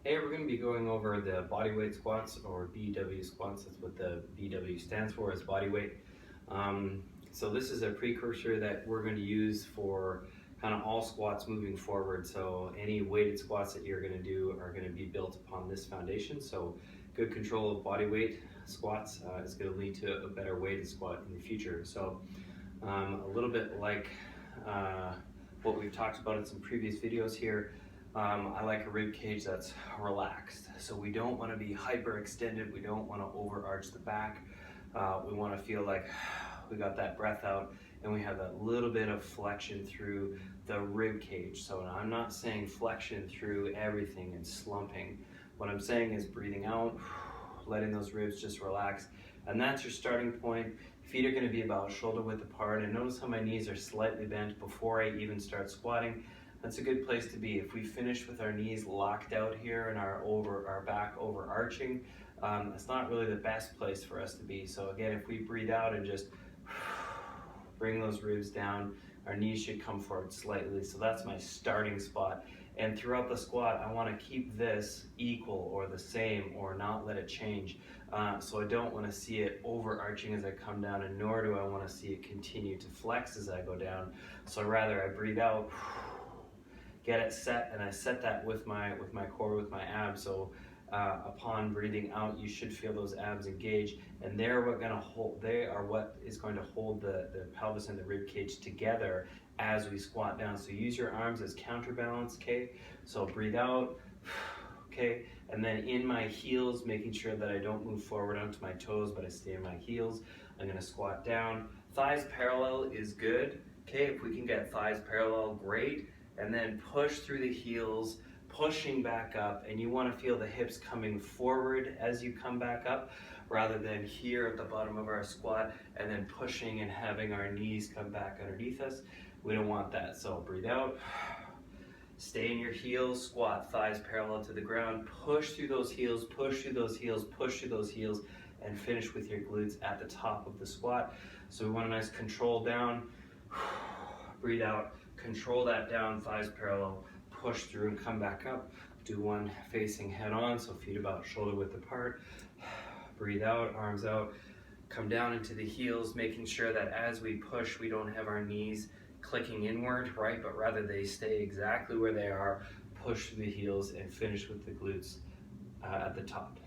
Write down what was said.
Hey, we're going to be going over the bodyweight squats, or BW squats. That's what the BW stands for, is body weight. So this is a precursor that we're going to use for kind of all squats moving forward. So any weighted squats that you're going to do are going to be built upon this foundation. So good control of body weight squats is going to lead to a better weighted squat in the future. So a little bit like what we've talked about in some previous videos here. I like a rib cage that's relaxed. So we don't want to be hyperextended. We don't want to overarch the back. We want to feel like we got that breath out and we have that little bit of flexion through the rib cage. So I'm not saying flexion through everything and slumping. What I'm saying is breathing out, letting those ribs just relax. And that's your starting point. Feet are going to be about shoulder width apart. And notice how my knees are slightly bent before I even start squatting. That's a good place to be. If we finish with our knees locked out here and our back overarching, it's not really the best place for us to be. So again, if we breathe out and just bring those ribs down, our knees should come forward slightly. So that's my starting spot. And throughout the squat, I want to keep this equal or the same or not let it change. So I don't want to see it overarching as I come down, and nor do I want to see it continue to flex as I go down. So rather I breathe out, get it set, and I set that with my core, with my abs. So upon breathing out, you should feel those abs engage, and they are what is going to hold the pelvis and the rib cage together as we squat down. So use your arms as counterbalance, okay? So breathe out, okay? And then in my heels, making sure that I don't move forward onto my toes, but I stay in my heels. I'm gonna squat down. Thighs parallel is good, okay? If we can get thighs parallel, great. And then push through the heels, pushing back up, and you want to feel the hips coming forward as you come back up, rather than here at the bottom of our squat and then pushing and having our knees come back underneath us. We don't want that. So breathe out, stay in your heels, squat, thighs parallel to the ground, push through those heels, push through those heels, push through those heels, and finish with your glutes at the top of the squat. So we want a nice control down, breathe out, control that down, thighs parallel, push through and come back up. Do one facing head on, so feet about shoulder width apart. Breathe out, arms out, come down into the heels, making sure that as we push, we don't have our knees clicking inward, right? But rather they stay exactly where they are. Push through the heels and finish with the glutes at the top.